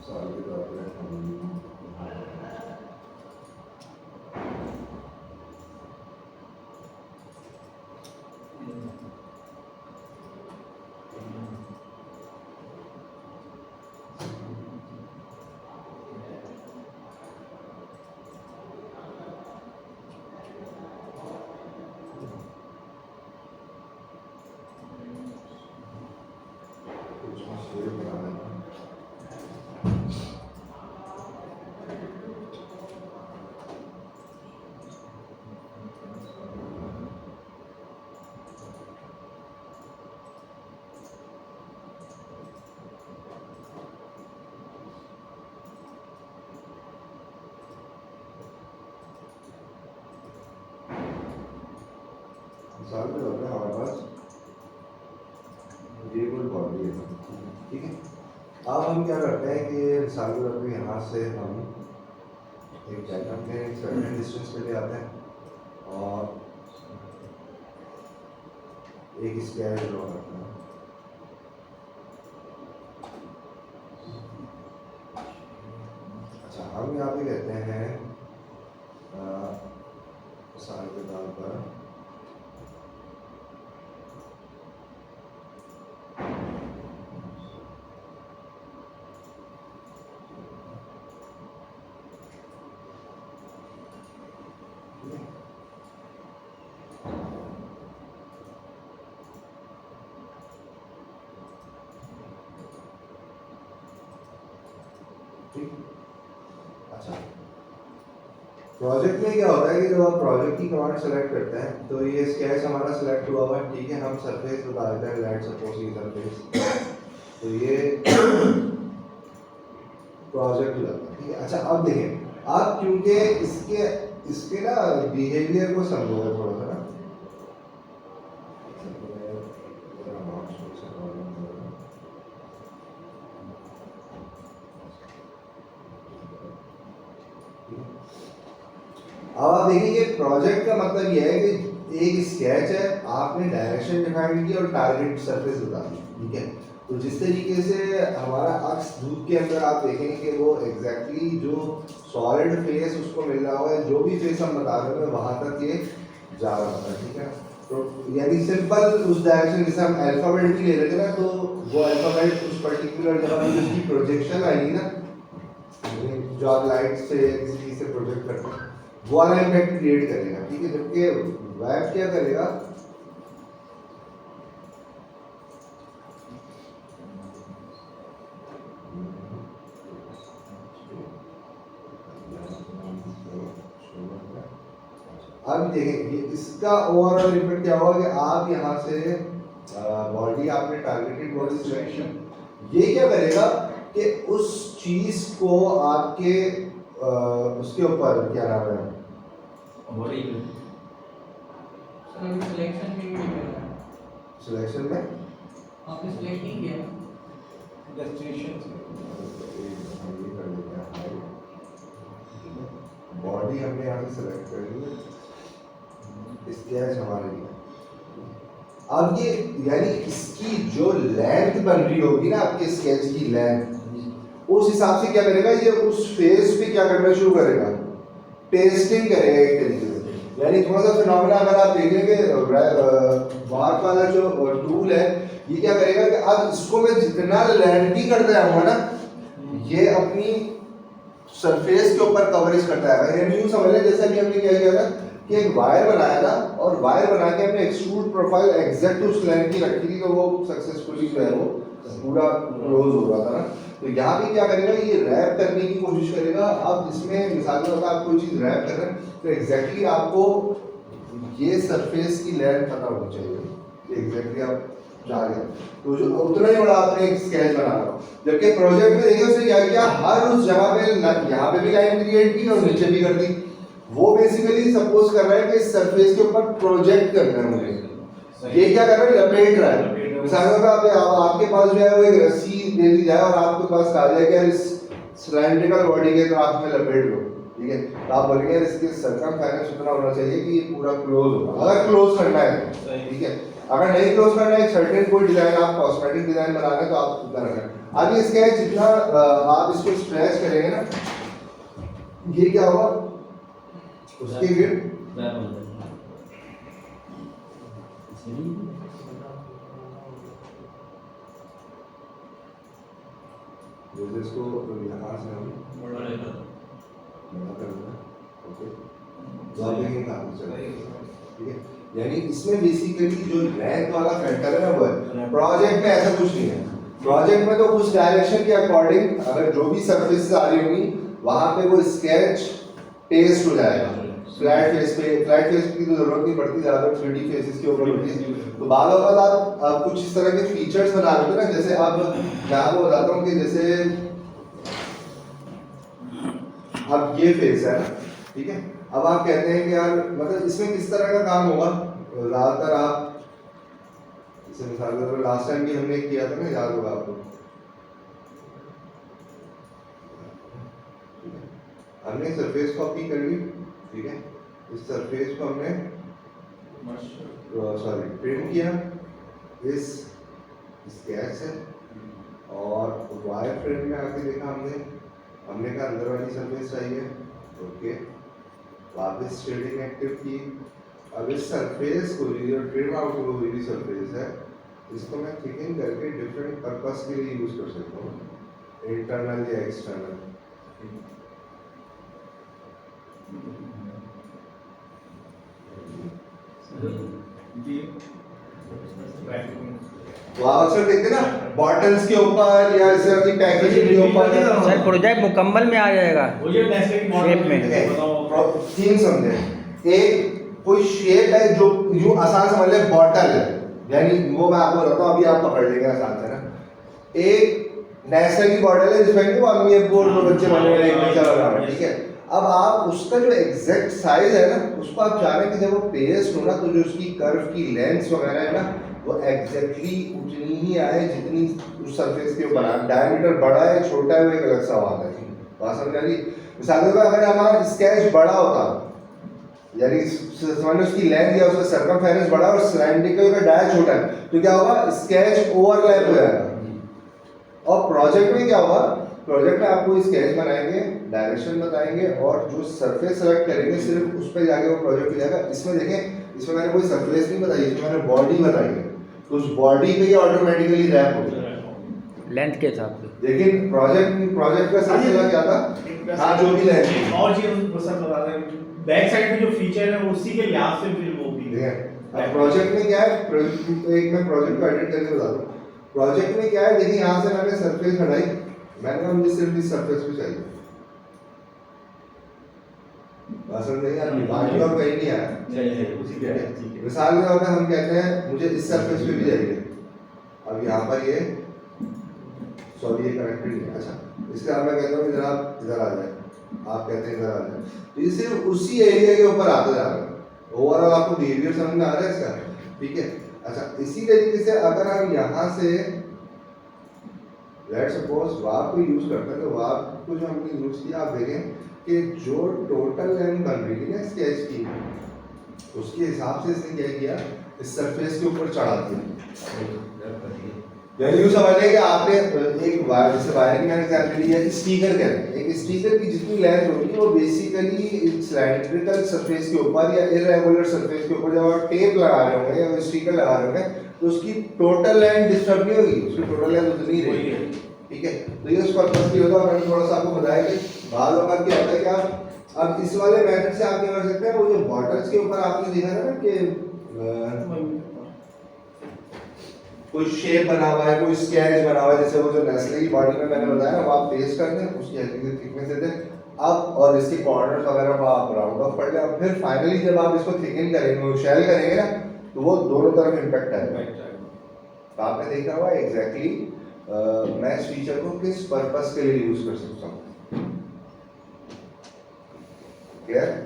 साल के तौर पर मिसाल के तौर पर हमारे पास ये कोई बॉडी है, ठीक है। अब हम क्या करते हैं कि मिसाल के तौर पर यहाँ से हम एक डायग्राम के सर्टेन डिस्टेंस पे ले आते हैं और एक स्क्वायर ड्रॉ करते हैं। अच्छा, हम यहाँ पे कहते हैं मिसाल के तौर पर अच्छा, प्रोजेक्ट में क्या होता है कि जब आप प्रोजेक्ट की कमांड सेलेक्ट करते हैं तो ये स्केच हमारा सेलेक्ट हुआ हुआ है, ठीक है। हम सरफेस बता देते हैं, लेट्स सपोज ये सरफेस, तो ये प्रोजेक्ट लगा, ठीक है। अच्छा, अब देखें आप, क्योंकि इसके ना बिहेवियर को समझोगे थोड़ा सा ना। अब आप देखिए, ये प्रोजेक्ट का मतलब यह है कि एक स्केच है, आपने डायरेक्शन डिफाइन की और टारगेट सरफेस बता दी, ठीक है। तो जिस तरीके से हमारा अक्स धूप के अंदर आप देखेंगे कि वो एग्जैक्टली जो सॉलिड फेस उसको मिल रहा है, जो भी फेस हम बता रहे हैं वहां तक ये जा रहा होता है, ठीक है। तो यानी सिंपल उस डायरेक्शन, जैसे हम अल्फाबेट भी ले रहे थे ना, तो वो अल्फाबेट उस पर्टिकुलर जगह पर उसकी प्रोजेक्शन आएगी ना, जो आप लाइट से किसी चीज से प्रोजेक्ट करते हैं, वो वाला इम्पैक्ट क्रिएट करेगा, ठीक है। जबकि वेब क्या करेगा, अब देखेंगे इसका ओवरऑल इम्पैक्ट क्या होगा कि आप यहाँ से बॉडी, आपने टारगेटेड बॉडी सिलेक्शन, ये क्या करेगा कि उस चीज को आपके उसके ऊपर क्या नाम है, बॉडी सिलेक्शन भी करेगा। सिलेक्शन में आपने सिलेक्ट नहीं किया डेस्टिनेशन बॉडी हमने यहाँ से सिलेक्ट कर ली, स्केच हमारे लिए। अब ये यानी इसकी जो लेंथ बन रही होगी ना, आपके स्केच की लेंथ, उस हिसाब से क्या करेगा, ये उस फेस पे क्या करना शुरू करेगा, पेस्टिंग करेगा एक तरीके से। यानी थोड़ा सा फिनोमेना अगर आप देखेंगे, वार्प वाला जो टूल है, ये क्या करेगा कि अब इसको मैं जितना लेंथी करता जाऊंगा ना, ये अपनी सरफेस के ऊपर कवरेज करता है। यानी यूं समझ लें जैसे अभी हमने क्या किया था कि एक वायर बनाया था, और वायर बना के हमने एक्सट्रूड प्रोफाइल एग्जैक्ट उस लेंथ की रखी थी, तो वो सक्सेसफुली जो है वो पूरा क्लोज हो रहा था ना। तो यहाँ पे क्या करेगा, ये रैप करने की कोशिश करेगा। अब इसमें मिसाल के तौर पर आप कोई चीज़ रैप कर रहे हैं तो एग्जैक्टली आपको ये सरफेस की लेंथ पता होनी चाहिए, एग्जैक्टली आप जा रहे हैं, तो जो उतना ही बड़ा आपने एक स्केच बना रहा हो। जबकि प्रोजेक्ट में देखिए उसने क्या किया, हर उस जगह पे यहाँ पे भी लाइन क्रिएट की और नीचे भी कर दी। वो बेसिकली सपोज कर रहा है कि इस सरफेस के ऊपर प्रोजेक्ट करना है मुझे, ये क्या कर रहा है, लपेट रहा है। मिसाल के तौर पे आपके पास जो है वो एक रस्सी दे दी जाए और आपके पास कहा जाए कि इस सिलेंड्रिकल बॉडी के तरफ में लपेट लो, ठीक है। तो आप बोलेंगे इसके सरकमफेरेंस उतना होना चाहिए कि ये पूरा क्लोज हो, अगर क्लोज करना है, ठीक है। अगर नहीं क्लोज करना है, सर्टेन कोई डिजाइन, आप कॉस्मेटिक डिजाइन बना रहे हैं तो आप उतना रखें। अब ये स्केच जितना आप इसको स्ट्रेच करेंगे ना, ये क्या होगा, उसके गिर जैसे इसको यहाँ से हम बड़ा कर देना, ओके, ड्रॉपिंग ही काम चलेगा, ठीक है। यानी इसमें बेसिकली जो रैंक वाला फैक्टर है ना, वो है। प्रोजेक्ट में ऐसा कुछ नहीं है। प्रोजेक्ट में तो उस डायरेक्शन के अकॉर्डिंग अगर जो भी सरफेसेस आ रही होंगी वहां पे वो स्केच पेस्ट हो जाएगा। फ्लैट फेस की तो जरूरत नहीं पड़ती, ज्यादा 3D फेसेस के ऊपर होती है। तो बाद में आप कुछ इस तरह के फीचर्स बना लेते ना, जैसे अब मैं आपको बताता हूँ कि जैसे अब ये फेस है ना, ठीक है। अब आप कहते हैं कि यार मतलब इसमें किस तरह का काम होगा, ज्यादातर आप जैसे मिसाल के तौर पर लास्ट टाइम भी हमने किया था ना, याद होगा आपको, हमने सरफेस कॉपी कर ली, ठीक है। इस सरफेस को हमने प्रिंट किया इस स्केच से, और वायर फ्रेम में आके देखा हमने कहा अंदर वाली सरफेस चाहिए, ओके, वापस शेडिंग एक्टिव की। अब इस सरफेस को जो ट्रिम आउट हुई सरफेस है, इसको मैं थिकन करके डिफरेंट पर्पस के लिए यूज कर सकता हूँ, इंटरनल या एक्सटर्नल। तो आप अक्सर देखते ना बॉटल्स के ऊपर या इस तरह की पैकेजिंग के ऊपर, सर प्रोजेक्ट मुकम्मल में आ जाएगा शेप में। थीम समझे, एक कोई शेप है जो यूं आसान समझ ले बॉटल है, यानी वो मैं आपको बताता हूँ, अभी आप पकड़ लेंगे आसान से ना। एक नेस्ले की बॉटल है जिसमें वो आदमी एक बोर्ड में बच्चे बने हुए, एक बच्चा बना हुआ है, ठीक है। अब आप उसका जो एग्जैक्ट साइज है ना, उसको आप चाह रहे हैं कि जब वो पेस्ट हो ना, तो जो उसकी कर्व की लेंथ वगैरह है ना, वो एग्जैक्टली उतनी ही आए जितनी उस सरफेस के ऊपर है। डायमीटर बड़ा है छोटा है वो एक अलग सवाल है, बात समझ आ रही। मिसाल के तौर पर अगर हमारा स्केच बड़ा होता, यानी समझ लो उसकी लेंथ या उसका सर्कमफेरेंस बड़ा और सिलेंड्रिकल का डाया छोटा है, तो क्या होगा, स्केच ओवरलैप हो जाएगा। और प्रोजेक्ट में क्या होगा, प्रोजेक्ट में आपको स्केच बनाएंगे, डायरेक्शन बताएंगे, और जो सरफेस सेलेक्ट करेंगे सिर्फ उस पर जाके वो प्रोजेक्ट हो जाएगा। इसमें देखें, इसमें मैंने कोई सरफेस नहीं बताई, इसमें मैंने बॉडी बताई है, तो उस बॉडी पे ये ऑटोमेटिकली रैप हो जाएगा लेंथ के हिसाब से। लेकिन प्रोजेक्ट का सिलसिला क्या था, हाँ जो भी लेंथ और चीज सर बता दें, बैक साइड में जो फीचर है उसी के लिहाज से फिर वो भी है। अब प्रोजेक्ट में क्या है, एक मैं प्रोजेक्ट को एडिट करके बता दूं। प्रोजेक्ट में क्या है, देखिए यहाँ से मैंने सरफेस हटाई, मैंने कहा मुझे सिर्फ इस सरफेस पे चाहिए, पसंद नहीं यार, बाकी और कहीं नहीं आया, उसी के ठीक है। मिसाल के तौर पे हम कहते हैं मुझे इस सरफेस पे भी चाहिए। अब यहाँ पर ये सॉरी ये कनेक्टेड नहीं है, अच्छा इसके बाद मैं कहता हूँ कि जनाब इधर आ जाए, आप कहते हैं इधर आ जाए, तो ये सिर्फ उसी एरिया के ऊपर आता जा रहा है। ओवरऑल आपको बिहेवियर समझ में आ रहा है इसका, ठीक है। अच्छा इसी तरीके से अगर हम यहाँ से लेट्स सपोज वाप को यूज करते हैं, तो वाप को जो हमने यूज किया, आप देखें कि जो टोटल लेंथ बन रही थी ना स्केच की, उसके हिसाब से इसने क्या किया, इस सरफेस के ऊपर चढ़ा दिया। यानी यूँ समझ लें कि आपने एक वायर, जैसे वायरिंग का एग्जांपल लिया, स्टिकर कहते हैं, एक स्टिकर की जितनी लेंथ होगी वो बेसिकली सिलेंड्रिकल सरफेस के ऊपर या इरेगुलर सरफेस के ऊपर जब आप टेप लगा रहे होंगे या स्टिकर लगा रहे होंगे, तो उसकी टोटल लेंथ डिस्टर्ब नहीं होगी, उसकी टोटल लेंथ उतनी ही रहेगी, ठीक है। तो ये उस पर्पस की होता है। मैंने थोड़ा सा आपको बताया कि बाद में क्या होता है कि आप अब इस वाले मेथड से आप क्या कर सकते हैं, वो जो बॉटल्स के ऊपर आपने देखा था ना कि कोई शेप बना हुआ है, कोई स्केच बना हुआ है, जैसे वो जो नेस्ले की बॉडी में मैंने बताया ना, वो आप पेस्ट कर दें, उसकी हल्की थिकनेस दे दें अब, और इसके कॉर्नर्स वगैरह को आप राउंड ऑफ कर लें। अब फिर फाइनली जब आप इसको थिकन करेंगे, शेल करेंगे ना, तो वो दोनों तरफ इम्पैक्ट आएगा। तो आपने देखा हुआ एग्जैक्टली मैं इस फीचर को किस पर्पस के लिए यूज कर सकता हूँ, क्लियर।